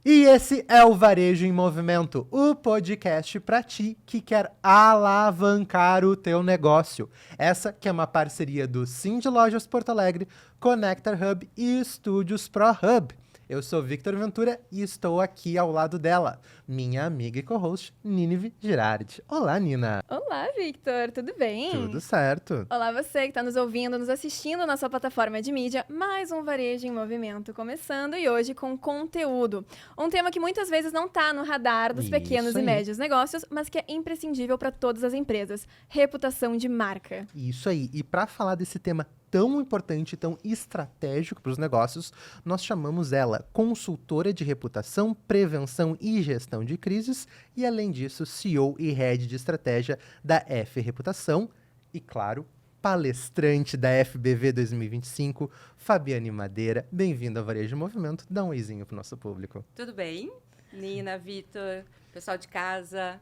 E esse é o Varejo em Movimento, o podcast para ti que quer alavancar o teu negócio. Essa que é uma parceria do Cindy Lojas Porto Alegre, Connector Hub e Estúdios Pro Hub. Eu sou Victor Ventura e estou aqui ao lado dela, minha amiga e co-host, Nínive Girardi. Olá, Nina. Olá, Victor, tudo bem? Tudo certo. Olá, você que está nos ouvindo, nos assistindo na sua plataforma de mídia. Mais um Varejo em Movimento começando e hoje com conteúdo. Um tema que muitas vezes não está no radar dos pequenos e médios negócios, mas que é imprescindível para todas as empresas. Reputação de marca. Isso aí. E para falar desse tema tão importante, tão estratégico para os negócios, nós chamamos ela consultora de reputação, prevenção e gestão de crises e, além disso, CEO e Head de Estratégia da F Reputação e, claro, palestrante da FBV 2025, Fabiane Madeira. Bem-vinda ao Varejo Movimento. Dá um oizinho para o nosso público. Tudo bem? Nina, Vitor, pessoal de casa.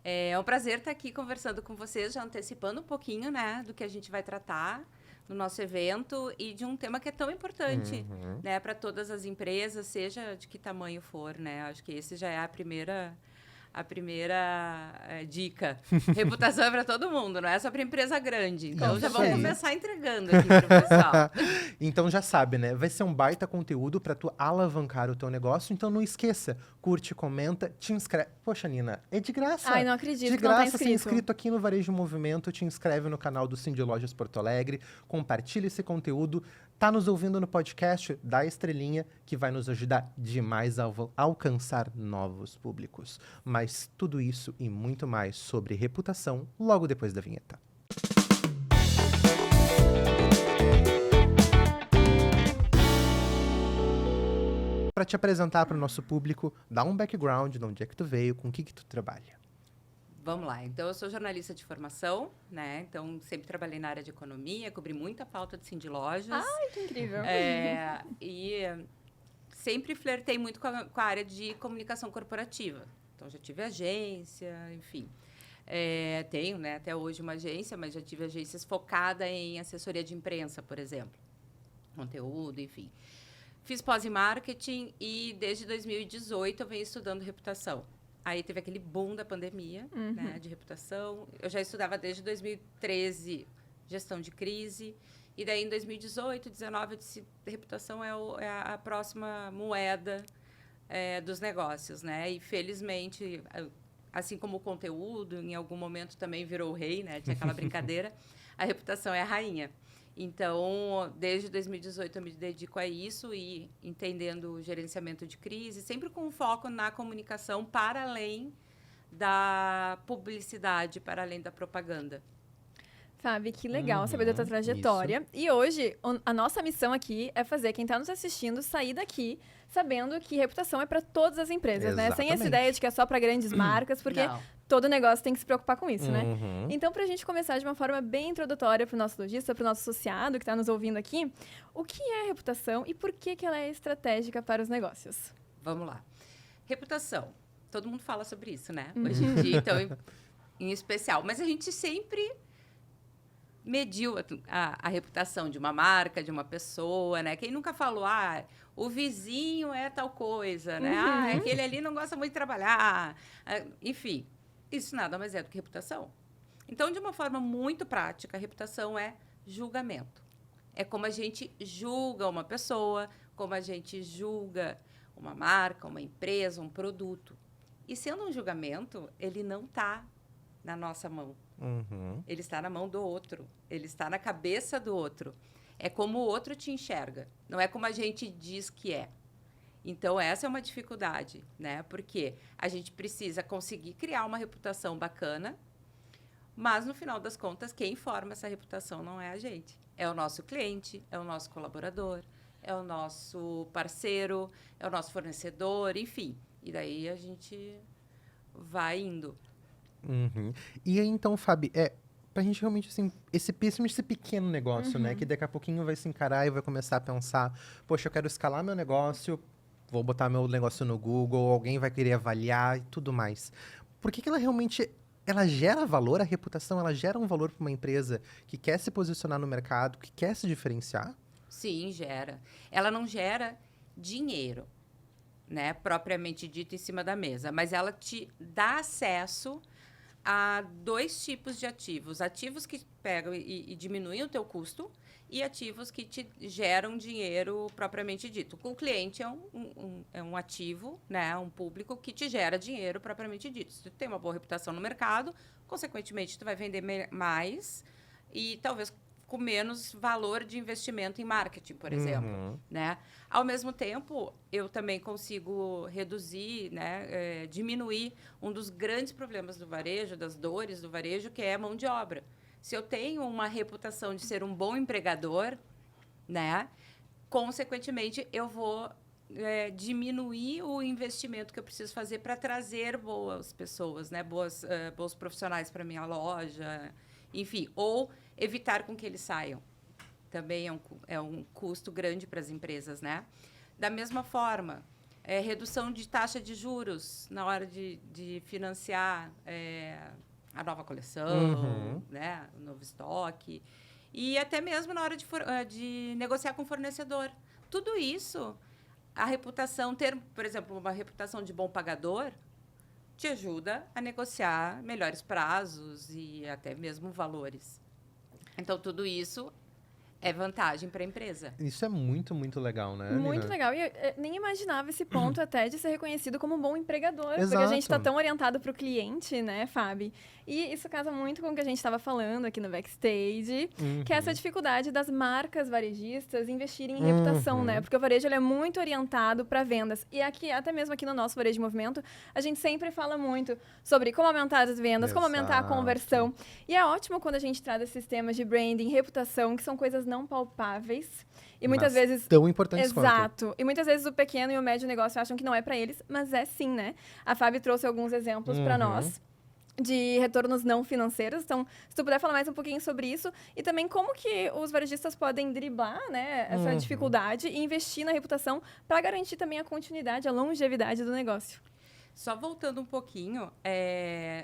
É um prazer estar aqui conversando com vocês, já antecipando um pouquinho, né, do que a gente vai tratar no nosso evento e de um tema que é tão importante, né, para todas as empresas, seja de que tamanho for, né? Acho que esse já é a primeira dica. Reputação é para todo mundo, não é só para empresa grande. Então, já vamos começar entregando aqui para o pessoal. Então, já sabe, né? Vai ser um baita conteúdo para tu alavancar o teu negócio. Então, não esqueça. Curte, comenta, te inscreve. Poxa, Nina, é de graça. Ai, não acredito de que não tá graça, ser inscrito aqui no Varejo Movimento. Te inscreve no canal do Cindy Lojas Porto Alegre. Compartilha esse conteúdo. Tá nos ouvindo no podcast? Dá estrelinha, que vai nos ajudar demais a alcançar novos públicos. Mas tudo isso e muito mais sobre reputação logo depois da vinheta. Para te apresentar para o nosso público, dá um background de onde é que tu veio, com o que tu trabalha. Vamos lá. Então, eu sou jornalista de formação, né? Então, sempre trabalhei na área de economia, cobri muita pauta de Cindy Lojas. Ai, que incrível. E sempre flertei muito com a área de comunicação corporativa. Então, já tive agência, enfim. Tenho, né, até hoje uma agência, mas já tive agências focadas em assessoria de imprensa, por exemplo. Conteúdo, enfim. Fiz pós em marketing e, desde 2018, eu venho estudando reputação. Aí teve aquele boom da pandemia, né, de reputação. Eu já estudava desde 2013 gestão de crise. E daí, em 2018, 2019, eu disse reputação é a próxima moeda dos negócios, né? E, felizmente, assim como o conteúdo, em algum momento também virou o rei, né? Tinha aquela brincadeira. A reputação é a rainha. Então, desde 2018, eu me dedico a isso e entendendo o gerenciamento de crise, sempre com foco na comunicação para além da publicidade, para além da propaganda. Fábio, que legal saber da tua trajetória. Isso. E hoje, a nossa missão aqui é fazer quem está nos assistindo sair daqui sabendo que reputação é para todas as empresas, né? Sem essa ideia de que é só para grandes marcas, porque todo negócio tem que se preocupar com isso, né? Então, para a gente começar de uma forma bem introdutória para o nosso lojista, para o nosso associado que está nos ouvindo aqui, o que é reputação e por que ela é estratégica para os negócios? Vamos lá. Reputação. Todo mundo fala sobre isso, né? Hoje em dia, então, em especial. Mas a gente sempre mediu a reputação de uma marca, de uma pessoa, né? Quem nunca falou, o vizinho é tal coisa, né? Aquele ali não gosta muito de trabalhar. Enfim, isso nada mais é do que reputação. Então, de uma forma muito prática, a reputação é julgamento. É como a gente julga uma pessoa, como a gente julga uma marca, uma empresa, um produto. E sendo um julgamento, ele não está na nossa mão. Ele está na mão do outro. Ele está na cabeça do outro. É como o outro te enxerga. Não é como a gente diz que é. Então, essa é uma dificuldade, né? Porque a gente precisa conseguir criar uma reputação bacana, mas, no final das contas, quem forma essa reputação não é a gente. É o nosso cliente, é o nosso colaborador, é o nosso parceiro, é o nosso fornecedor, enfim. E daí a gente vai indo. E aí, então, Fábio, pra gente realmente, assim, esse pequeno negócio, né? Que daqui a pouquinho vai se encarar e vai começar a pensar, poxa, eu quero escalar meu negócio, vou botar meu negócio no Google, alguém vai querer avaliar e tudo mais. Por que ela realmente, ela gera valor, a reputação, ela gera um valor para uma empresa que quer se posicionar no mercado, que quer se diferenciar? Sim, gera. Ela não gera dinheiro, né, propriamente dito, em cima da mesa. Mas ela te dá acesso a 2 tipos de ativos. Ativos que pegam e diminuem o teu custo e ativos que te geram dinheiro propriamente dito. O cliente é um ativo, né, um público que te gera dinheiro propriamente dito. Se tu tem uma boa reputação no mercado, consequentemente, tu vai vender mais e talvez com menos valor de investimento em marketing, por exemplo, né? Ao mesmo tempo, eu também consigo reduzir, né, diminuir um dos grandes problemas do varejo, das dores do varejo, que é a mão de obra. Se eu tenho uma reputação de ser um bom empregador, né, consequentemente, eu vou diminuir o investimento que eu preciso fazer para trazer boas pessoas, né, bons profissionais para minha loja, enfim, ou evitar com que eles saiam. Também é um custo grande para as empresas, né? Da mesma forma, redução de taxa de juros na hora de financiar a nova coleção, né? O novo estoque. E até mesmo na hora de negociar com o fornecedor. Tudo isso, a reputação, ter, por exemplo, uma reputação de bom pagador, te ajuda a negociar melhores prazos e até mesmo valores. Então, tudo isso é vantagem para a empresa. Isso é muito, muito legal, né, Muito Nina? legal. E eu nem imaginava esse ponto até de ser reconhecido como um bom empregador. Exato. Porque a gente está tão orientado para o cliente, né, Fábio? E isso casa muito com o que a gente estava falando aqui no Backstage, que é essa dificuldade das marcas varejistas investirem em reputação, né? Porque o varejo ele é muito orientado para vendas. E aqui, até mesmo aqui no nosso Varejo de Movimento, a gente sempre fala muito sobre como aumentar as vendas, como aumentar a conversão. E é ótimo quando a gente traz esses temas de branding, reputação, que são coisas não palpáveis. E muitas vezes... tão importantes quanto. Exato. E muitas vezes o pequeno e o médio negócio acham que não é para eles, mas é sim, né? A Fábio trouxe alguns exemplos para nós de retornos não financeiros. Então, se tu puder falar mais um pouquinho sobre isso e também como que os varejistas podem driblar, né, essa dificuldade e investir na reputação para garantir também a continuidade, a longevidade do negócio. Só voltando um pouquinho,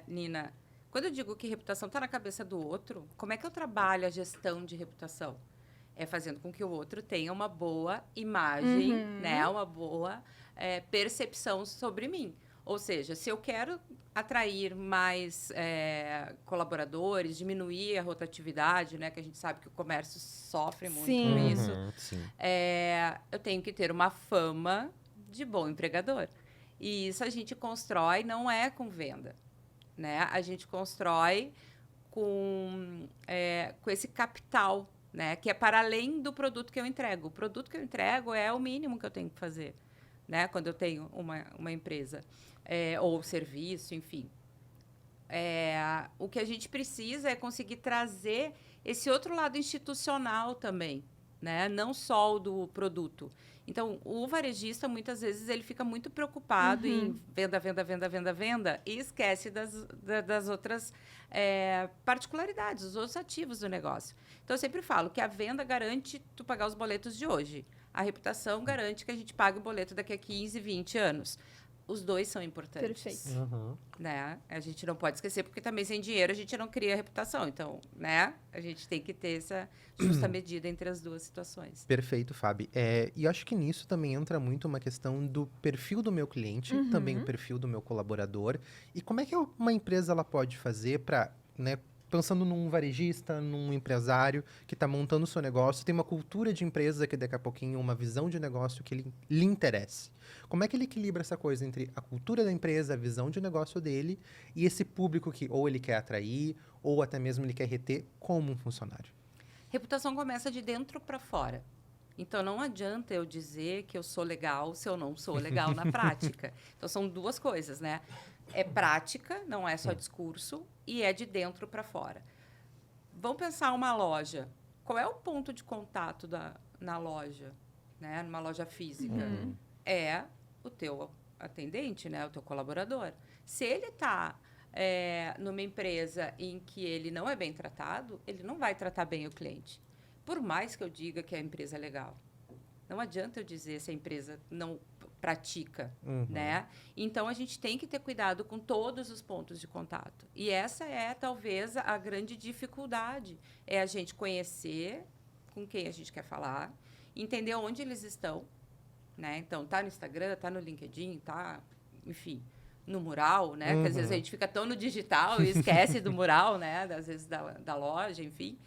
Nina, quando eu digo que reputação está na cabeça do outro, como é que eu trabalho a gestão de reputação? É fazendo com que o outro tenha uma boa imagem, né, uma boa percepção sobre mim. Ou seja, se eu quero atrair mais colaboradores, diminuir a rotatividade, né, que a gente sabe que o comércio sofre muito com isso, eu tenho que ter uma fama de bom empregador. E isso a gente constrói, não é com venda, né? A gente constrói com esse capital, né, que é para além do produto que eu entrego. O produto que eu entrego é o mínimo que eu tenho que fazer, né, quando eu tenho uma empresa. Ou serviço, enfim. O que a gente precisa é conseguir trazer esse outro lado institucional também, né? Não só o do produto. Então, o varejista, muitas vezes, ele fica muito preocupado em venda, e esquece das outras particularidades, dos outros ativos do negócio. Então, eu sempre falo que a venda garante tu pagar os boletos de hoje. A reputação garante que a gente pague o boleto daqui a 15, 20 anos. Os dois são importantes. Perfeito. Né? A gente não pode esquecer, porque também sem dinheiro a gente não cria reputação. Então, né? A gente tem que ter essa justa medida entre as duas situações. Perfeito, Fábio. E acho que nisso também entra muito uma questão do perfil do meu cliente, também o perfil do meu colaborador. E como é que uma empresa ela pode fazer para, né, pensando num varejista, num empresário que está montando o seu negócio, tem uma cultura de empresa que daqui a pouquinho, uma visão de negócio que lhe interesse. Como é que ele equilibra essa coisa entre a cultura da empresa, a visão de negócio dele e esse público que ou ele quer atrair ou até mesmo ele quer reter como um funcionário? Reputação começa de dentro para fora. Então, não adianta eu dizer que eu sou legal se eu não sou legal na prática. Então, são duas coisas, né? É prática, não é só discurso, e é de dentro para fora. Vamos pensar uma loja. Qual é o ponto de contato na loja, né? Numa loja física? É o teu atendente, né? O teu colaborador. Se ele está numa empresa em que ele não é bem tratado, ele não vai tratar bem o cliente. Por mais que eu diga que a empresa é legal. Não adianta eu dizer se a empresa não pratica, né? Então, a gente tem que ter cuidado com todos os pontos de contato. E essa é, talvez, a grande dificuldade. É a gente conhecer com quem a gente quer falar, entender onde eles estão, né? Então, tá no Instagram, tá no LinkedIn, tá, enfim, no mural, né? Que às vezes a gente fica tão no digital e esquece do mural, né? Às vezes da loja, enfim.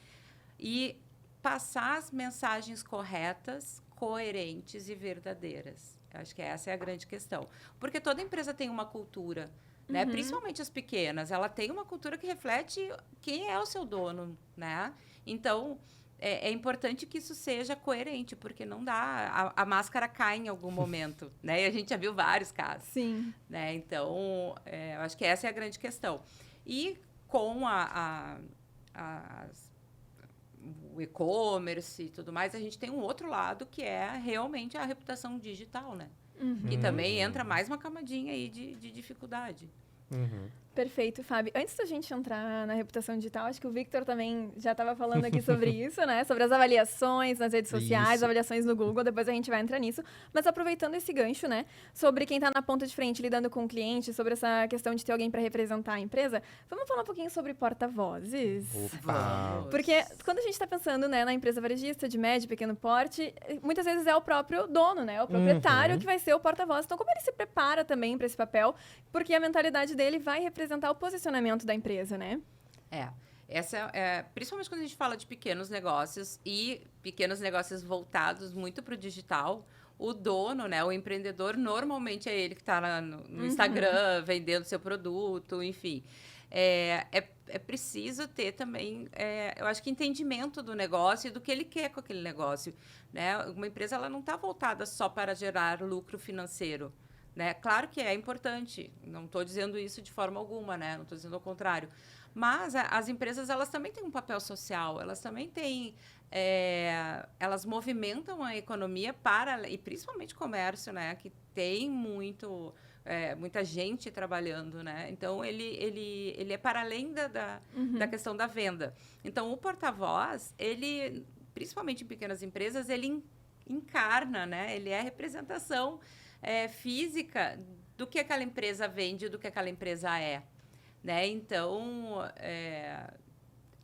E passar as mensagens corretas, coerentes e verdadeiras. Eu acho que essa é a grande questão. Porque toda empresa tem uma cultura, né? Principalmente as pequenas. Ela tem uma cultura que reflete quem é o seu dono, né? Então, é importante que isso seja coerente, porque não dá... A máscara cai em algum momento, né? E a gente já viu vários casos. Sim. Né? Então, eu acho que essa é a grande questão. E com o e-commerce e tudo mais, a gente tem um outro lado que é realmente a reputação digital, né? Que também entra mais uma camadinha aí de dificuldade. Perfeito, Fábio. Antes da gente entrar na reputação digital, acho que o Victor também já estava falando aqui sobre isso, né? Sobre as avaliações nas redes sociais, avaliações no Google, depois a gente vai entrar nisso. Mas aproveitando esse gancho, né? Sobre quem está na ponta de frente lidando com o cliente, sobre essa questão de ter alguém para representar a empresa, vamos falar um pouquinho sobre porta-vozes? Porque quando a gente está pensando, né, na empresa varejista de médio e pequeno porte, muitas vezes é o próprio dono, né? O proprietário que vai ser o porta-voz. Então, como ele se prepara também para esse papel? Porque a mentalidade dele vai representar o posicionamento da empresa, né? Principalmente quando a gente fala de pequenos negócios e pequenos negócios voltados muito para o digital, o dono, né, o empreendedor, normalmente é ele que está no Instagram vendendo seu produto, enfim. É preciso ter também, eu acho que entendimento do negócio e do que ele quer com aquele negócio, né? Uma empresa ela não está voltada só para gerar lucro financeiro. Né? Claro que é importante, não estou dizendo isso de forma alguma, né? Não estou dizendo o contrário. Mas as empresas elas também têm um papel social, elas também têm... elas movimentam a economia e principalmente o comércio, né? Que tem muita gente trabalhando, né? Então, ele é para além da questão da venda. Então, o porta-voz, ele, principalmente em pequenas empresas, ele encarna, né? Ele é a representação física do que aquela empresa vende, do que aquela empresa é. Né? Então,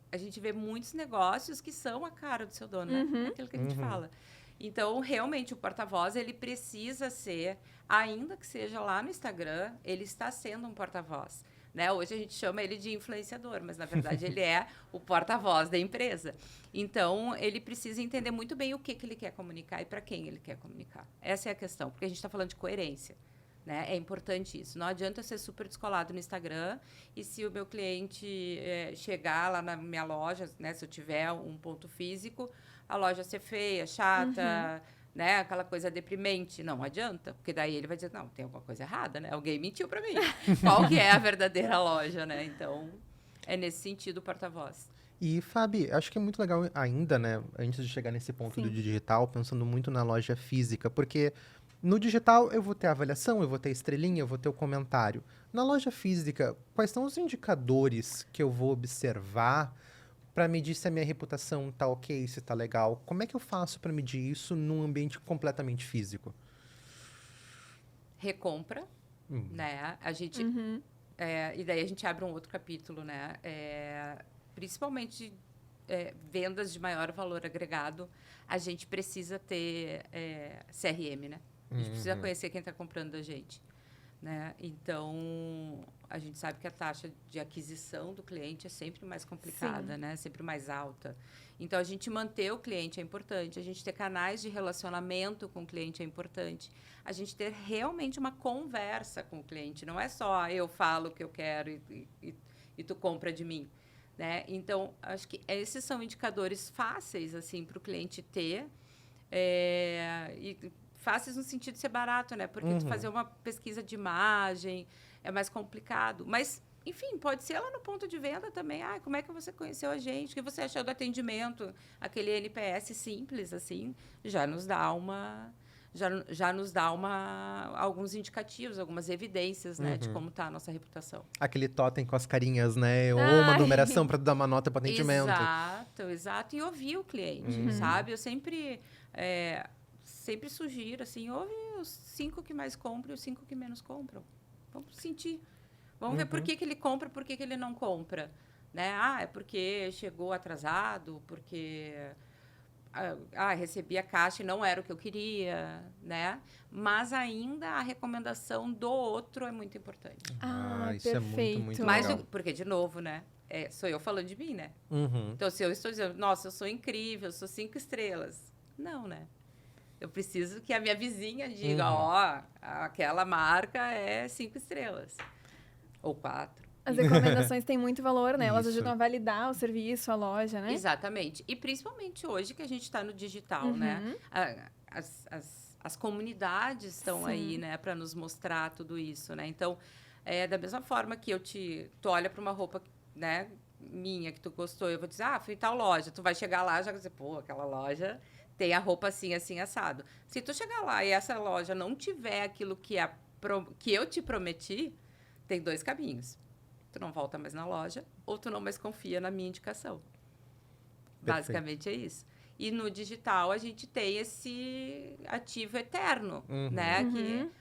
a gente vê muitos negócios que são a cara do seu dono, né? Aquilo que a gente fala. Então, realmente, o porta-voz, ele precisa ser, ainda que seja lá no Instagram, ele está sendo um porta-voz. Né? Hoje a gente chama ele de influenciador, mas, na verdade, ele é o porta-voz da empresa. Então, ele precisa entender muito bem o que ele quer comunicar e para quem ele quer comunicar. Essa é a questão, porque a gente está falando de coerência. Né? É importante isso. Não adianta eu ser super descolado no Instagram e se o meu cliente chegar lá na minha loja, né, se eu tiver um ponto físico, a loja ser feia, chata... Né? Aquela coisa deprimente. Não adianta, porque daí ele vai dizer, não, tem alguma coisa errada, né? Alguém mentiu para mim. Qual que é a verdadeira loja, né? Então, é nesse sentido o porta-voz. E, Fabi, acho que é muito legal ainda, né? Antes de chegar nesse ponto do digital, pensando muito na loja física, porque no digital eu vou ter a avaliação, eu vou ter a estrelinha, eu vou ter o comentário. Na loja física, quais são os indicadores que eu vou observar para medir se a minha reputação tá ok, se tá legal? Como é que eu faço para medir isso num ambiente completamente físico? Recompra, né? A gente... e daí a gente abre um outro capítulo, né? Principalmente vendas de maior valor agregado, a gente precisa ter CRM, né? A gente precisa conhecer quem está comprando da gente. Né? Então, a gente sabe que a taxa de aquisição do cliente é sempre mais complicada, né? Sempre mais alta. Então, a gente manter o cliente é importante, a gente ter canais de relacionamento com o cliente é importante, a gente ter realmente uma conversa com o cliente, não é só eu falo o que eu quero e tu compra de mim. Né? Então, acho que esses são indicadores fáceis assim, para o cliente ter fáceis no sentido de ser barato, né? Porque tu fazer uma pesquisa de imagem é mais complicado. Mas, enfim, pode ser lá no ponto de venda também. Como é que você conheceu a gente? O que você achou do atendimento? Aquele NPS simples, assim, já nos dá alguns indicativos, algumas evidências, né? De como está a nossa reputação. Aquele totem com as carinhas, né? Ou uma numeração para dar uma nota para atendimento. Exato. E ouvir o cliente, sabe? Eu sempre sugiro, assim, ouve os 5 que mais compram e os 5 que menos compram. Vamos sentir. Vamos ver por que ele compra, por que ele não compra. Né? É porque chegou atrasado, porque recebi a caixa e não era o que eu queria, né? Mas ainda a recomendação do outro é muito importante. Isso perfeito. é muito Mas legal. porque, de novo, né? Sou eu falando de mim, né? Uhum. Então, se eu estou dizendo, nossa, eu sou incrível, eu sou 5 estrelas. Não, né? Eu preciso que a minha vizinha diga, aquela marca é 5 estrelas. Ou 4. As recomendações têm muito valor, né? Elas Isso. ajudam a validar o serviço, a loja, né? Exatamente. E principalmente hoje que a gente está no digital, né? As comunidades estão aí, né? Para nos mostrar tudo isso, né? Então, da mesma forma que tu olha para uma roupa, né? Minha, que tu gostou, eu vou dizer, fui em tal loja. Tu vai chegar lá e já vai dizer, pô, aquela loja tem a roupa assim, assim, assado. Se tu chegar lá e essa loja não tiver aquilo que eu te prometi, tem 2 caminhos. Tu não volta mais na loja ou tu não mais confia na minha indicação. Basicamente é isso. E no digital a gente tem esse ativo eterno, né? Que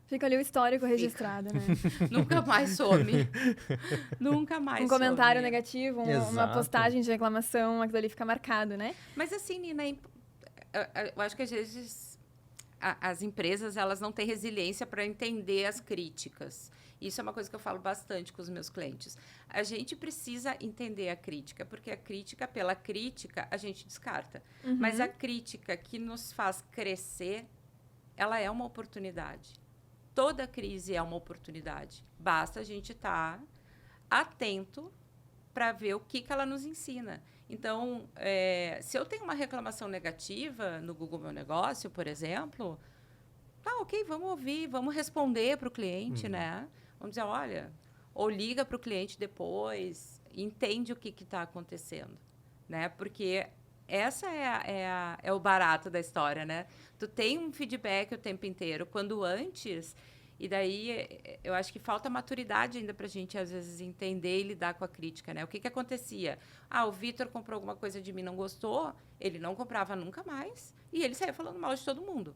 Fica ali o histórico registrado, né? Nunca mais some. Nunca mais Um comentário some. negativo, uma postagem de reclamação, aquilo ali fica marcado, né? Mas assim, Nina, eu acho que às vezes as empresas elas não têm resiliência para entender as críticas. Isso é uma coisa que eu falo bastante com os meus clientes. A gente precisa entender a crítica, porque a crítica, pela crítica, a gente descarta. Mas a crítica que nos faz crescer, ela é uma oportunidade. Toda crise é uma oportunidade. Basta a gente estar atento para ver o que ela nos ensina. Então, se eu tenho uma reclamação negativa no Google Meu Negócio, por exemplo, ok, vamos ouvir, vamos responder para o cliente, né? Vamos dizer, olha, ou liga para o cliente depois, entende o que está acontecendo, né? Porque essa é o barato da história, né? Tu tem um feedback o tempo inteiro, quando antes... E daí, eu acho que falta maturidade ainda para a gente, às vezes, entender e lidar com a crítica, né? O que acontecia? O Vitor comprou alguma coisa de mim, não gostou, ele não comprava nunca mais, e ele saía falando mal de todo mundo.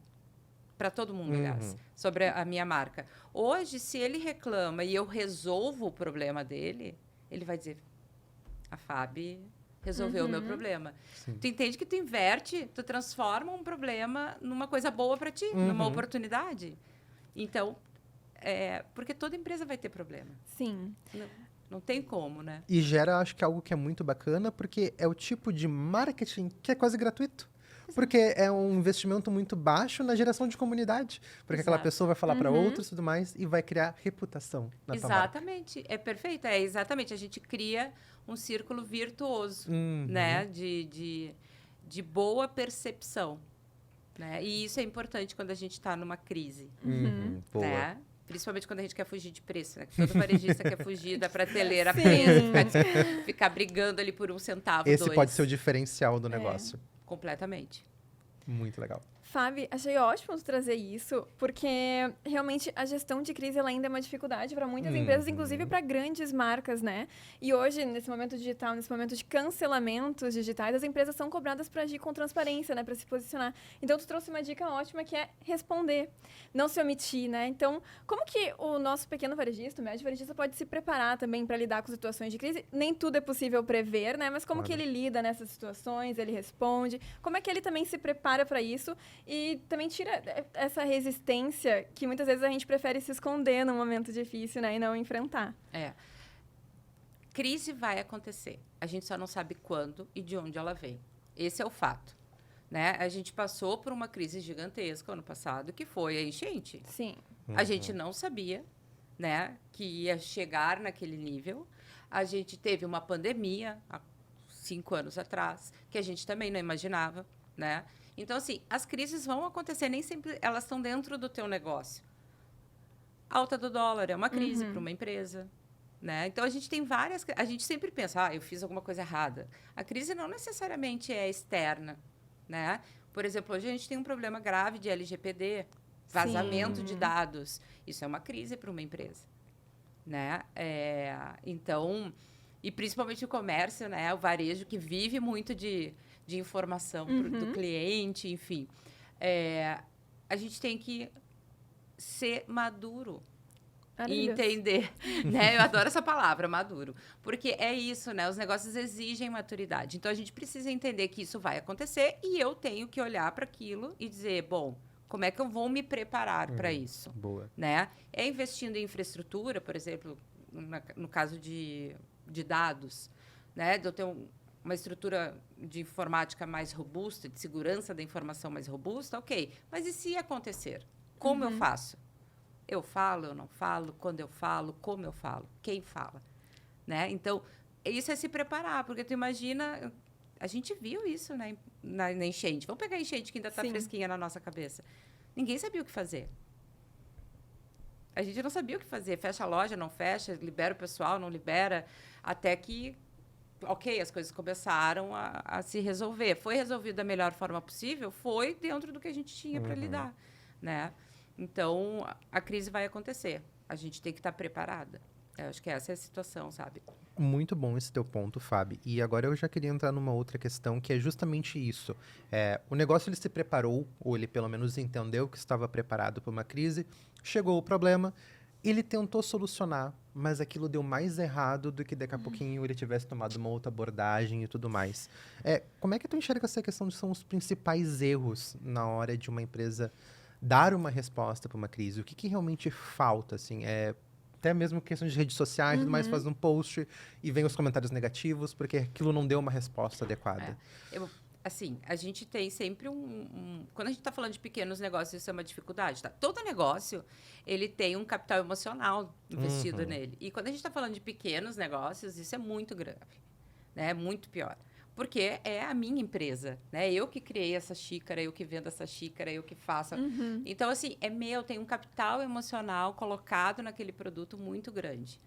Para todo mundo, aliás, sobre a minha marca. Hoje, se ele reclama e eu resolvo o problema dele, ele vai dizer, a Fabi resolveu o meu problema. Sim. Tu entende que tu inverte, tu transforma um problema numa coisa boa para ti, numa oportunidade. Então, porque toda empresa vai ter problema. Sim. Não tem como, né? E gera, acho que algo que é muito bacana, porque é o tipo de marketing que é quase gratuito. Porque é um investimento muito baixo na geração de comunidade. Porque aquela pessoa vai falar para outros e tudo mais e vai criar reputação na tua marca. Exatamente. É perfeito. Exatamente. A gente cria um círculo virtuoso, né? De boa percepção. Né? E isso é importante quando a gente está numa crise. Boa. Né? Principalmente quando a gente quer fugir de preço, né? Todo varejista quer fugir da prateleira presa, ficar brigando ali por 1 centavo, Esse 2. pode ser o diferencial do negócio. Completamente. Muito legal. Fábio, achei ótimo tu trazer isso, porque realmente a gestão de crise ela ainda é uma dificuldade para muitas empresas, inclusive para grandes marcas, né? E hoje, nesse momento digital, nesse momento de cancelamentos digitais, as empresas são cobradas para agir com transparência, né? Para se posicionar. Então, tu trouxe uma dica ótima que é responder, não se omitir, né? Então, como que o nosso pequeno varejista, o médio varejista, pode se preparar também para lidar com situações de crise? Nem tudo é possível prever, né? Mas como que ele lida nessas situações, ele responde, como é que ele também se prepara para isso? E também tira essa resistência que muitas vezes a gente prefere se esconder num momento difícil, né? E não enfrentar. Crise vai acontecer. A gente só não sabe quando e de onde ela vem. Esse é o fato. Né? A gente passou por uma crise gigantesca ano passado, que foi a enchente. Sim. A gente não sabia, né, que ia chegar naquele nível. A gente teve uma pandemia há 5 anos atrás, que a gente também não imaginava, né? Então, assim, as crises vão acontecer, nem sempre elas estão dentro do teu negócio. Alta do dólar é uma crise para uma empresa, né? Então, a gente tem várias... A gente sempre pensa, eu fiz alguma coisa errada. A crise não necessariamente é externa, né? Por exemplo, hoje a gente tem um problema grave de LGPD, vazamento de dados. Isso é uma crise para uma empresa, né? Então, e principalmente o comércio, né? O varejo que vive muito de informação do cliente, enfim. A gente tem que ser maduro e entender, né? Eu adoro essa palavra, maduro. Porque é isso, né? Os negócios exigem maturidade. Então, a gente precisa entender que isso vai acontecer e eu tenho que olhar para aquilo e dizer, bom, como é que eu vou me preparar para isso? Boa. Né? É investindo em infraestrutura, por exemplo, no caso de dados, né? De eu ter uma estrutura de informática mais robusta, de segurança da informação mais robusta, ok. Mas e se acontecer? Como eu faço? Eu falo, eu não falo, quando eu falo, como eu falo, quem fala, né? Então, isso é se preparar, porque tu imagina, a gente viu isso, né, na enchente. Vamos pegar a enchente que ainda está fresquinha na nossa cabeça. Ninguém sabia o que fazer. A gente não sabia o que fazer. Fecha a loja, não fecha, libera o pessoal, não libera, até que, ok, as coisas começaram a se resolver. Foi resolvido da melhor forma possível? Foi dentro do que a gente tinha para lidar, né? Então, a crise vai acontecer. A gente tem que estar preparada. Eu acho que essa é a situação, sabe? Muito bom esse teu ponto, Fábio. E agora eu já queria entrar numa outra questão, que é justamente isso. O negócio, ele se preparou, ou ele pelo menos entendeu que estava preparado para uma crise, chegou o problema, ele tentou solucionar, mas aquilo deu mais errado do que daqui a pouquinho ele tivesse tomado uma outra abordagem e tudo mais. Como é que tu enxerga essa questão de são os principais erros na hora de uma empresa dar uma resposta para uma crise? O que realmente falta, assim? Até mesmo questão de redes sociais, tudo mais, faz um post e vem os comentários negativos, porque aquilo não deu uma resposta adequada. Assim, a gente tem sempre quando a gente está falando de pequenos negócios, isso é uma dificuldade, tá? Todo negócio, ele tem um capital emocional investido nele. E quando a gente está falando de pequenos negócios, isso é muito grave, né? É muito pior. Porque é a minha empresa, né? Eu que criei essa xícara, eu que vendo essa xícara, eu que faço. Então, assim, é meu, tem um capital emocional colocado naquele produto muito grande.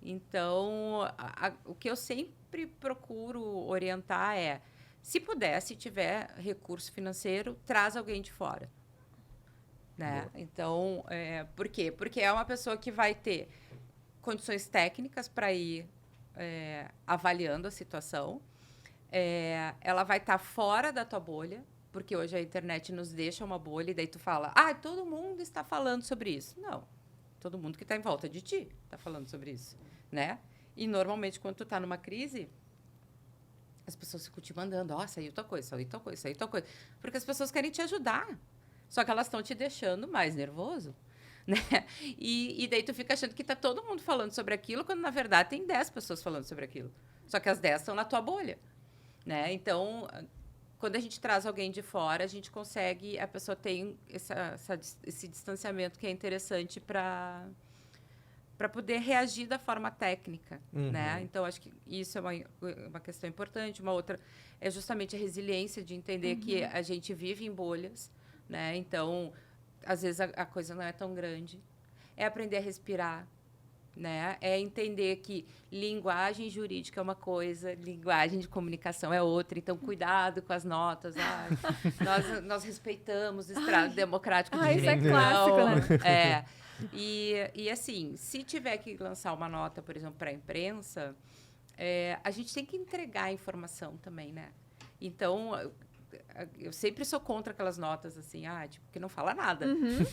Então, o que eu sempre procuro orientar é, se puder, se tiver recurso financeiro, traz alguém de fora. Né? Então, por quê? Porque é uma pessoa que vai ter condições técnicas para ir avaliando a situação. Ela vai estar fora da tua bolha, porque hoje a internet nos deixa uma bolha, e daí tu fala, todo mundo está falando sobre isso. Não, todo mundo que está em volta de ti está falando sobre isso, né? E, normalmente, quando tu está numa crise, as pessoas ficam te mandando, saiu tal coisa, saiu tal coisa, saiu tal coisa. Porque as pessoas querem te ajudar, só que elas estão te deixando mais nervoso, né? E daí tu fica achando que está todo mundo falando sobre aquilo, quando, na verdade, tem 10 pessoas falando sobre aquilo. Só que as 10 estão na tua bolha. Né? Então, quando a gente traz alguém de fora, a gente consegue... A pessoa tem esse distanciamento que é interessante para poder reagir da forma técnica. Né? Então, acho que isso é uma questão importante. Uma outra é justamente a resiliência de entender que a gente vive em bolhas. Né? Então, às vezes, a coisa não é tão grande. É aprender a respirar. Né? É entender que linguagem jurídica é uma coisa, linguagem de comunicação é outra. Então, cuidado com as notas. Nós respeitamos o Estado Democrático de Direito. Isso é clássico, né? E, assim, se tiver que lançar uma nota, por exemplo, para a imprensa, a gente tem que entregar a informação também, né? Então, eu sempre sou contra aquelas notas, assim, que não fala nada,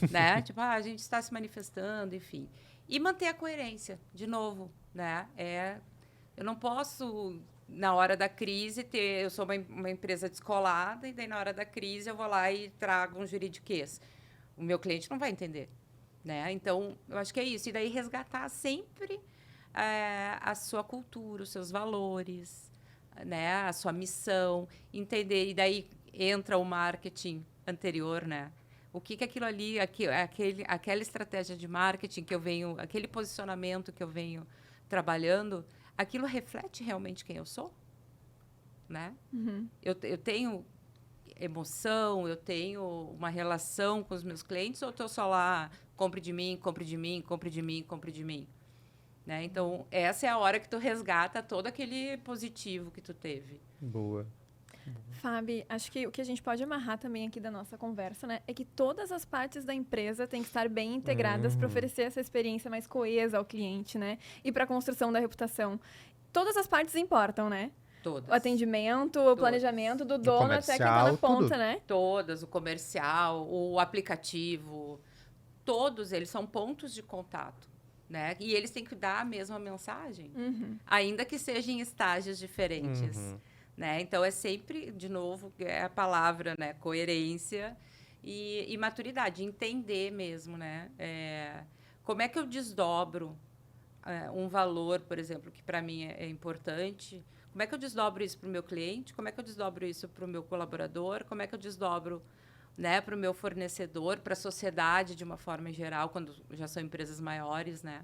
né? Tipo, a gente está se manifestando, enfim. E manter a coerência, de novo, né? Eu não posso, na hora da crise, eu sou uma empresa descolada, e daí, na hora da crise, eu vou lá e trago um juridiquês. O meu cliente não vai entender, né? Então, eu acho que é isso. E daí, resgatar sempre a sua cultura, os seus valores, né? A sua missão, entender. E daí, entra o marketing anterior, né? O que aquilo ali, aquela estratégia de marketing que eu venho, aquele posicionamento que eu venho trabalhando, aquilo reflete realmente quem eu sou? Né? Eu tenho emoção, eu tenho uma relação com os meus clientes, ou estou só lá, compre de mim, compre de mim, compre de mim, compre de mim? Né? Então, essa é a hora que tu resgata todo aquele positivo que tu teve. Boa. Fábio, acho que o que a gente pode amarrar também aqui da nossa conversa, né, é que todas as partes da empresa têm que estar bem integradas para oferecer essa experiência mais coesa ao cliente, né, e para a construção da reputação. Todas as partes importam, né? Todas. O atendimento, o planejamento do dono até quem está na ponta, tudo. né? Todas, o comercial, o aplicativo, todos eles são pontos de contato, né? E eles têm que dar a mesma mensagem, ainda que seja em estágios diferentes, né? Então, é sempre, de novo, é a palavra, né? Coerência e maturidade, entender mesmo, né? Como é que eu desdobro um valor, por exemplo, que para mim é importante? Como é que eu desdobro isso para o meu cliente? Como é que eu desdobro isso para o meu colaborador? Como é que eu desdobro, né, para o meu fornecedor, para a sociedade de uma forma geral, quando já são empresas maiores, né?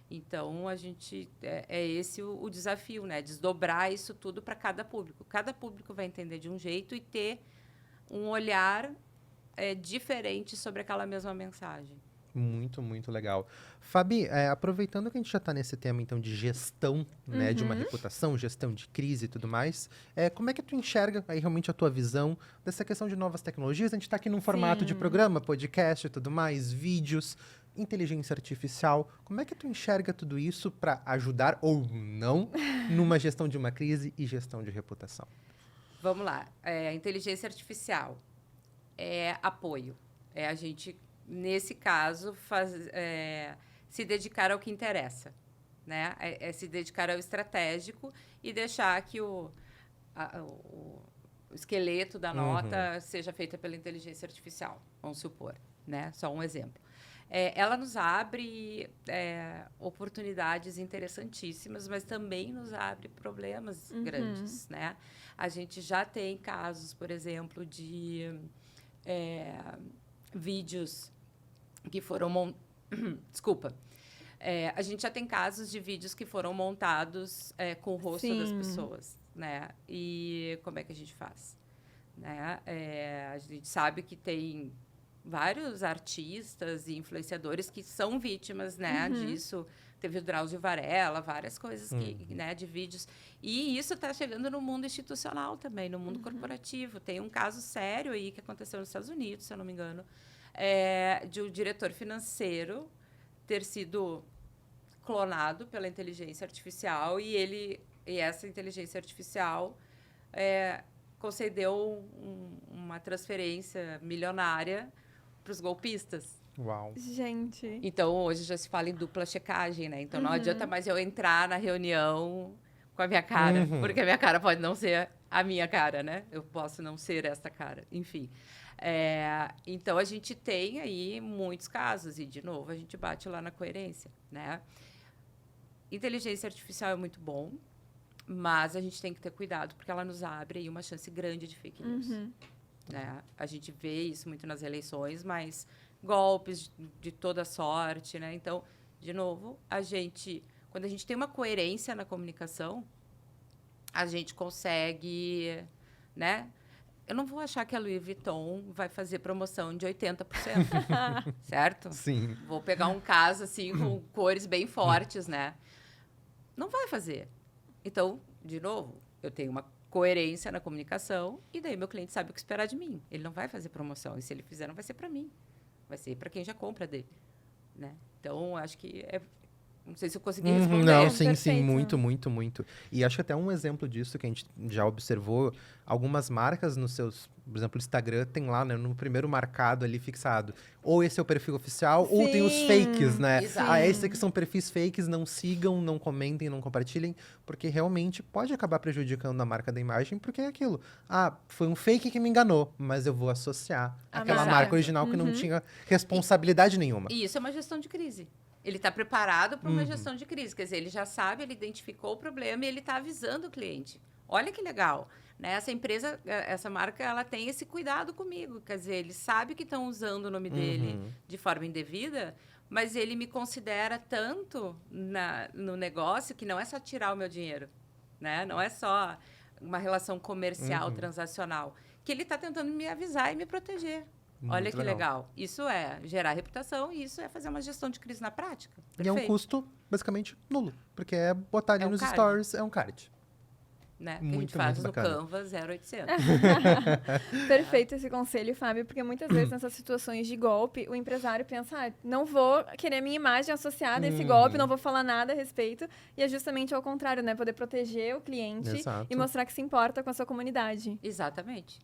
Então, a gente é esse o desafio, né? Desdobrar isso tudo para cada público. Cada público vai entender de um jeito e ter um olhar diferente sobre aquela mesma mensagem. Muito, muito legal. Fabi, aproveitando que a gente já está nesse tema, então, de gestão, né, de uma reputação, gestão de crise e tudo mais, como é que tu enxerga aí realmente a tua visão dessa questão de novas tecnologias? A gente está aqui num formato de programa, podcast e tudo mais, vídeos, inteligência artificial. Como é que tu enxerga tudo isso para ajudar ou não numa gestão de uma crise e gestão de reputação? Vamos lá. A inteligência artificial é apoio. É a gente, nesse caso, se dedicar ao que interessa, né? Se dedicar ao estratégico e deixar que o esqueleto da nota seja feita pela inteligência artificial, vamos supor, né? Só um exemplo. Ela nos abre oportunidades interessantíssimas, mas também nos abre problemas grandes, né? A gente já tem casos, por exemplo, de vídeos que foram Desculpa. A gente já tem casos de vídeos que foram montados com o rosto das pessoas, né? E como é que a gente faz? Né? A gente sabe que tem vários artistas e influenciadores que são vítimas, né, disso. Teve o Drauzio Varela, várias coisas né, de vídeos. E isso está chegando no mundo institucional também, no mundo corporativo. Tem um caso sério aí que aconteceu nos Estados Unidos, se eu não me engano, de um diretor financeiro ter sido clonado pela inteligência artificial e essa inteligência artificial concedeu uma transferência milionária para os golpistas. Uau. Gente. Então, hoje já se fala em dupla checagem, né? Então, não adianta mais eu entrar na reunião com a minha cara, porque a minha cara pode não ser a minha cara, né? Eu posso não ser esta cara. Enfim. Então, a gente tem aí muitos casos. E, de novo, a gente bate lá na coerência, né? Inteligência artificial é muito bom, mas a gente tem que ter cuidado, porque ela nos abre aí uma chance grande de fake news. Né? A gente vê isso muito nas eleições, mas golpes de toda sorte, né? Então, de novo, quando a gente tem uma coerência na comunicação, a gente consegue, né? Eu não vou achar que a Louis Vuitton vai fazer promoção de 80%, certo? Sim. Vou pegar um caso, assim, com cores bem fortes, né? Não vai fazer. Então, de novo, eu tenho uma coerência na comunicação e daí meu cliente sabe o que esperar de mim. Ele não vai fazer promoção. E se ele fizer, não vai ser para mim. Vai ser para quem já compra dele, né? Então, acho que não sei se eu consegui responder. Não, sim, muito, muito, muito. E acho que até um exemplo disso que a gente já observou, algumas marcas nos seus, por exemplo, o Instagram tem lá, né, no primeiro marcado ali fixado, ou esse é o perfil oficial, ou tem os fakes, né? Exato. Esses aqui são perfis fakes, não sigam, não comentem, não compartilhem, porque realmente pode acabar prejudicando a marca da imagem, porque é aquilo. Foi um fake que me enganou, mas eu vou associar aquela marca original que não tinha responsabilidade nenhuma. E isso é uma gestão de crise. Ele está preparado para uma gestão de crise. Quer dizer, ele já sabe, ele identificou o problema e ele está avisando o cliente. Olha que legal. Né? Essa empresa, essa marca, ela tem esse cuidado comigo. Quer dizer, ele sabe que estão usando o nome dele de forma indevida, mas ele me considera tanto no negócio que não é só tirar o meu dinheiro. Né? Não é só uma relação comercial, transacional. Que ele está tentando me avisar e me proteger. Olha que legal. Isso é gerar reputação e isso é fazer uma gestão de crise na prática. Perfeito. E é um custo, basicamente, nulo. Porque botar ali nos stories, é um card. Né? Que a gente faz no Canva 0800. Perfeito esse conselho, Fábio, porque muitas vezes nessas situações de golpe, o empresário pensa, não vou querer minha imagem associada a esse golpe, não vou falar nada a respeito. E é justamente ao contrário, né? Poder proteger o cliente e mostrar que se importa com a sua comunidade. Exatamente.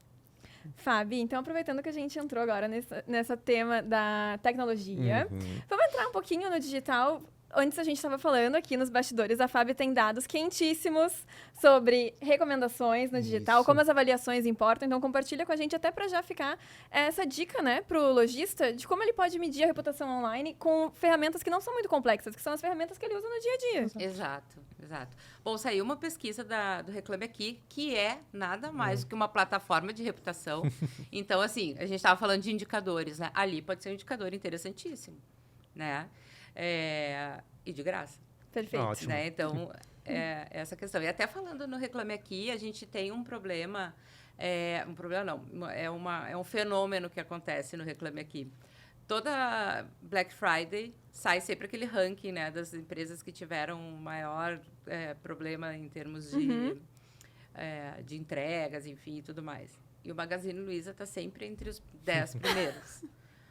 Fábio, então aproveitando que a gente entrou agora nessa tema da tecnologia, vamos entrar um pouquinho no digital. antes a gente estava falando aqui nos bastidores, a Fábio tem dados quentíssimos sobre recomendações no digital, como as avaliações importam. Então, compartilha com a gente até para já ficar essa dica, né, para o lojista de como ele pode medir a reputação online com ferramentas que não são muito complexas, que são as ferramentas que ele usa no dia a dia. Exato. Bom, saiu uma pesquisa do Reclame Aqui, que é nada mais do que uma plataforma de reputação. Então, assim, a gente estava falando de indicadores, né? Ali pode ser um indicador interessantíssimo, né? E de graça. Perfeito. Ótimo. Né? Então, essa questão. E até falando no Reclame Aqui, a gente tem um problema... um problema não, é um fenômeno que acontece no Reclame Aqui. Toda Black Friday sai sempre aquele ranking, né, das empresas que tiveram maior problema em termos de entregas, enfim, e tudo mais. E o Magazine Luiza está sempre entre os 10 primeiros.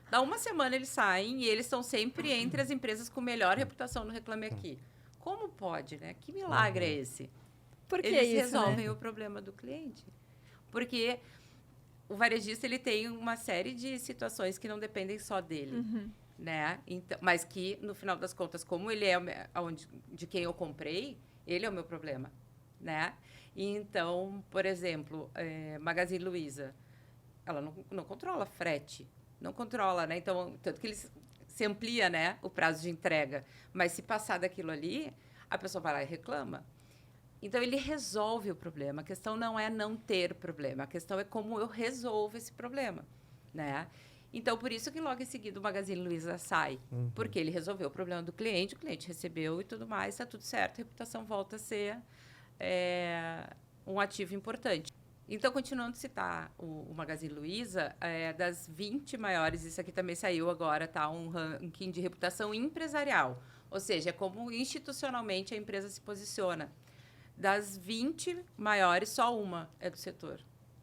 Dá uma semana eles saem e eles estão sempre entre as empresas com melhor reputação no Reclame Aqui. Como pode, né? Que milagre é esse? Por que eles isso, resolvem né? o problema do cliente. Porque o varejista ele tem uma série de situações que não dependem só dele. Né? Então, mas que, no final das contas, como ele é de quem eu comprei, ele é o meu problema. Né? Então, por exemplo, Magazine Luiza, ela não controla frete. Não controla, né? Então, tanto que se amplia, né, o prazo de entrega. Mas se passar daquilo ali, a pessoa vai lá e reclama. Então, ele resolve o problema. A questão não é não ter problema. A questão é como eu resolvo esse problema, né? Então, por isso que logo em seguida o Magazine Luiza sai. Porque ele resolveu o problema do cliente, o cliente recebeu e tudo mais, está tudo certo. A reputação volta a ser um ativo importante. Então, continuando a citar o Magazine Luiza, das 20 maiores, isso aqui também saiu agora, tá? Um ranking de reputação empresarial. Ou seja, é como institucionalmente a empresa se posiciona. Das 20 maiores, só uma é do setor,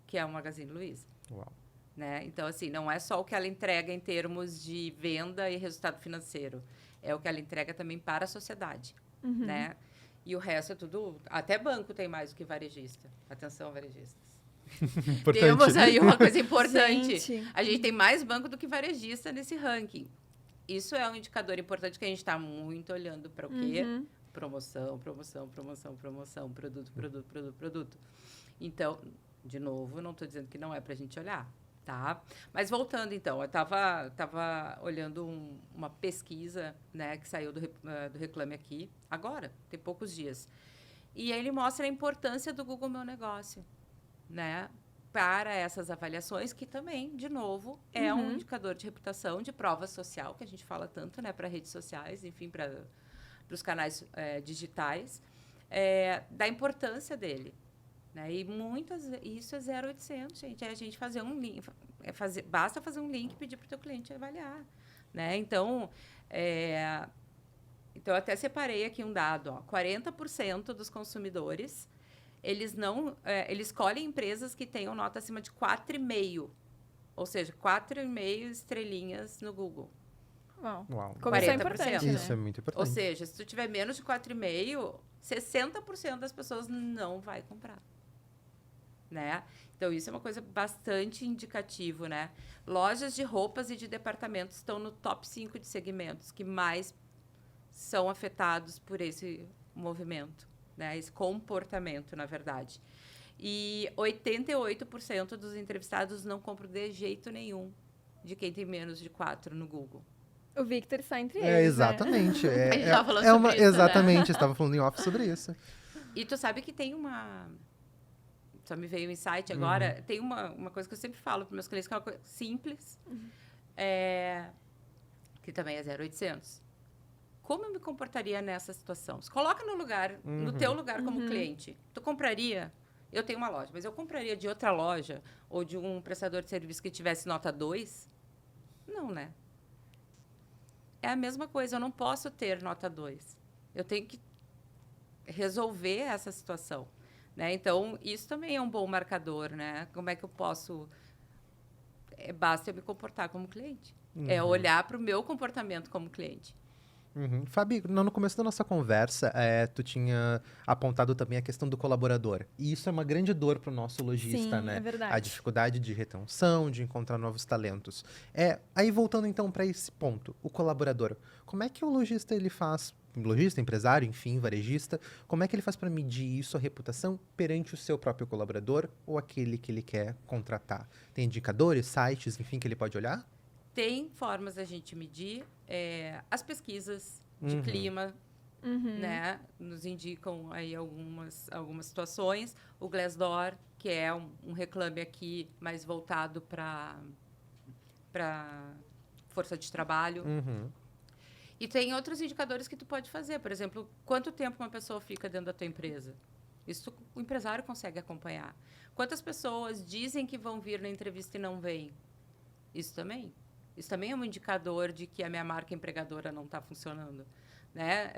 que é o Magazine Luiza. Uau. Né? Então, assim, não é só o que ela entrega em termos de venda e resultado financeiro. É o que ela entrega também para a sociedade, né? E o resto é tudo... Até banco tem mais do que varejista. Atenção, varejistas. Temos aí uma coisa importante. A gente tem mais banco do que varejista nesse ranking. Isso é um indicador importante que a gente está muito olhando para o quê? Promoção, produto. Então, de novo, não estou dizendo que não é para a gente olhar, tá? Mas voltando, então, eu estava olhando uma pesquisa, né, que saiu do Reclame Aqui, agora, tem poucos dias. E aí ele mostra a importância do Google Meu Negócio, né, para essas avaliações, que também, de novo, é um indicador de reputação, de prova social, que a gente fala tanto, né, para redes sociais, enfim, para os canais digitais, da importância dele. Né? E isso é 0800, gente. É a gente fazer um link, basta fazer um link e pedir para o teu cliente avaliar. Né? Então, eu até separei aqui um dado. 40% dos consumidores, eles escolhem empresas que tenham nota acima de 4,5. Ou seja, 4,5 estrelinhas no Google. Uau. Como isso é importante, né? Isso é muito importante. Ou seja, se tu tiver menos de 4,5, 60% das pessoas não vai comprar. Né? Então, isso é uma coisa bastante indicativo, né? Lojas de roupas e de departamentos estão no top 5 de segmentos que mais são afetados por esse movimento, né? Esse comportamento, na verdade. E 88% dos entrevistados não compram de jeito nenhum de quem tem menos de 4 no Google. O Victor está entre eles, exatamente. Né? A gente estava falando sobre isso, exatamente, né? estava falando em off sobre isso. E tu sabe que tem só me veio um insight agora. Tem uma coisa que eu sempre falo para meus clientes, que é uma coisa simples, que também é 0800. Como eu me comportaria nessa situação? Se coloca no teu lugar como cliente. Tu compraria? Eu tenho uma loja, mas eu compraria de outra loja ou de um prestador de serviço que tivesse nota 2? Não, né? É a mesma coisa, eu não posso ter nota 2. Eu tenho que resolver essa situação. Né? Então, isso também é um bom marcador, né? Como é que eu posso... basta eu me comportar como cliente. É olhar para o meu comportamento como cliente. Uhum. Fabi, no começo da nossa conversa, tu tinha apontado também a questão do colaborador. E isso é uma grande dor para o nosso lojista, Sim, né? é verdade. A dificuldade de retenção, de encontrar novos talentos. Aí voltando então para esse ponto, o colaborador. Como é que o lojista ele faz, lojista, empresário, enfim, varejista, como é que ele faz para medir isso, a reputação, perante o seu próprio colaborador ou aquele que ele quer contratar? Tem indicadores, sites, enfim, que ele pode olhar? Tem formas da gente medir. As pesquisas de clima, né, nos indicam aí algumas situações. O Glassdoor, que é um Reclame Aqui mais voltado para força de trabalho. E tem outros indicadores que tu pode fazer. Por exemplo, quanto tempo uma pessoa fica dentro da tua empresa? Isso o empresário consegue acompanhar. Quantas pessoas dizem que vão vir na entrevista e não vêm? Isso também é um indicador de que a minha marca empregadora não está funcionando, né?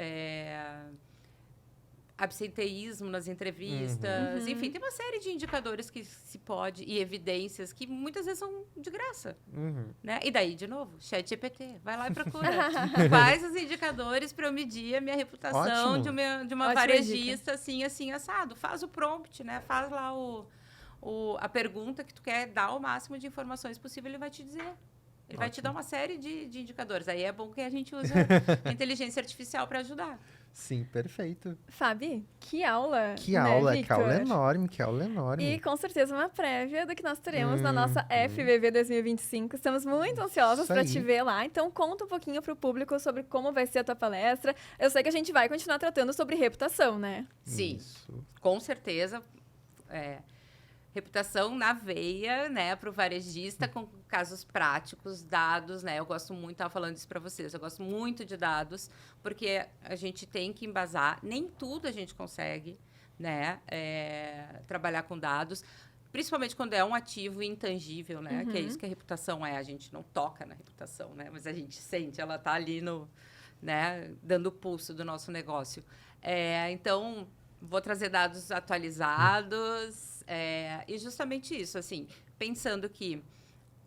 Absenteísmo nas entrevistas, enfim, tem uma série de indicadores que se pode e evidências que muitas vezes são de graça, né? E daí, de novo, ChatGPT, vai lá e procura quais os indicadores para eu medir a minha reputação de uma Ótima varejista, dica. assim, assado. Faz o prompt, né? Faz lá a pergunta que tu quer dar o máximo de informações possível, ele vai te dizer. Ele vai te dar uma série de indicadores. Aí é bom que a gente use a inteligência artificial para ajudar. Sim, perfeito. Fabi, que aula, Que né, aula, que Victor? aula enorme, que aula enorme. E com certeza uma prévia do que nós teremos na nossa FVV 2025. Estamos muito ansiosos para te ver lá. Então, conta um pouquinho para o público sobre como vai ser a tua palestra. Eu sei que a gente vai continuar tratando sobre reputação, né? Sim, com certeza. Reputação na veia, né, para o varejista, com casos práticos, dados, né? Eu gosto muito, estava falando isso para vocês, eu gosto muito de dados, porque a gente tem que embasar, nem tudo a gente consegue, né, trabalhar com dados, principalmente quando é um ativo intangível, né, que é isso que a reputação é, a gente não toca na reputação, né, mas a gente sente, ela está ali né, dando o pulso do nosso negócio. Então, vou trazer dados atualizados, e justamente isso, assim, pensando que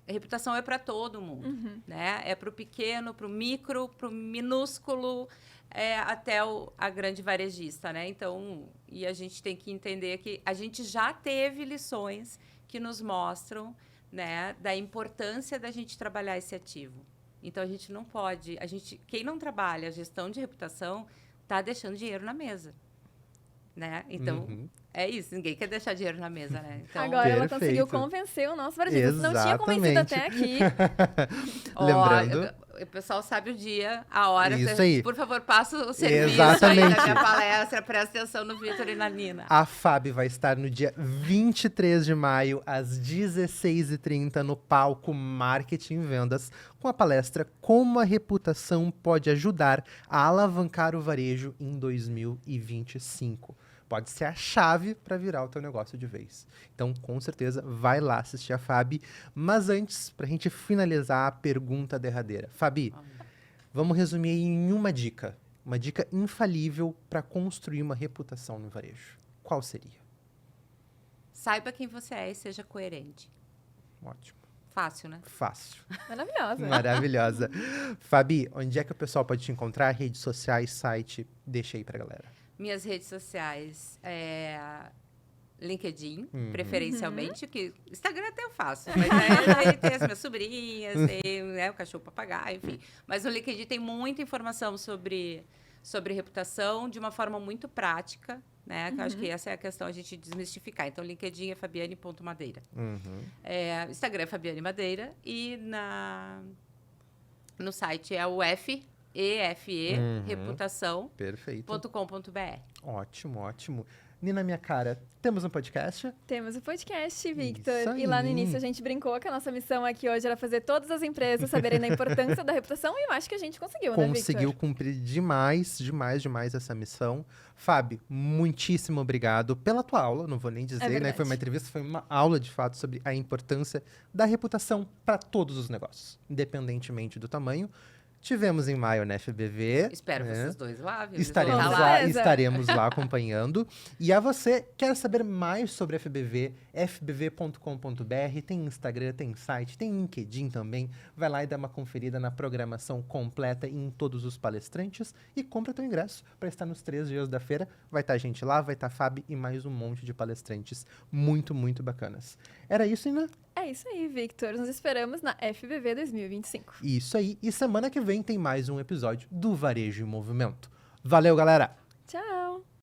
a reputação é para todo mundo, né? É para o pequeno, para o micro, para o minúsculo, até a grande varejista, né? Então, e a gente tem que entender que a gente já teve lições que nos mostram, né, da importância da gente trabalhar esse ativo. Então, a gente não pode... quem não trabalha a gestão de reputação está deixando dinheiro na mesa. Né? Então, é isso. Ninguém quer deixar dinheiro na mesa, né? Então, agora ela conseguiu convencer o nosso varejista. Não tinha convencido até aqui. Lembrando... O pessoal sabe o dia, a hora. Isso aí. Por favor, passa o serviço aí da minha palestra. Presta atenção no Vitor e na Nina. A Fabi vai estar no dia 23 de maio, às 16h30, no palco Marketing e Vendas, com a palestra Como a Reputação Pode Ajudar a Alavancar o Varejo em 2025. Pode ser a chave para virar o teu negócio de vez. Então, com certeza, vai lá assistir a Fabi. Mas antes, para a gente finalizar a pergunta derradeira. Fabi, vamos resumir em uma dica. Uma dica infalível para construir uma reputação no varejo. Qual seria? Saiba quem você é e seja coerente. Ótimo. Fácil, né? Fácil. Maravilhosa. Maravilhosa. Fabi, onde é que o pessoal pode te encontrar? Redes sociais, site? Deixa aí pra galera. Minhas redes sociais LinkedIn, preferencialmente, que Instagram até eu faço, mas aí tem as minhas sobrinhas, tem, né, o cachorro papagaio, enfim. Mas o LinkedIn tem muita informação sobre reputação de uma forma muito prática, né? Que eu acho que essa é a questão, a gente desmistificar. Então, LinkedIn é Fabiane.Madeira. Instagram é Fabiane Madeira e no site é o reputação.com.br. Ótimo, ótimo. Nina, minha cara, temos um podcast? Temos um podcast, Victor. E lá no início a gente brincou que a nossa missão aqui hoje era fazer todas as empresas saberem da importância da reputação e eu acho que a gente conseguiu, né, Victor? Conseguiu cumprir demais essa missão. Fábio, muitíssimo obrigado pela tua aula, não vou nem dizer, né? Foi uma entrevista, foi uma aula de fato sobre a importância da reputação para todos os negócios, independentemente do tamanho. Tivemos em maio na FBV. Espero vocês dois lá, viu? Estaremos lá acompanhando. E a você, quer saber mais sobre a FBV? fbv.com.br, tem Instagram, tem site, tem LinkedIn também. Vai lá e dá uma conferida na programação completa e em todos os palestrantes e compra teu ingresso para estar nos 3 dias da feira. Vai estar gente lá, vai estar a Fábio e mais um monte de palestrantes muito, muito bacanas. Era isso, Ina? É isso aí, Victor. Nos esperamos na FBV 2025. Isso aí. E semana que vem tem mais um episódio do Varejo em Movimento. Valeu, galera! Tchau!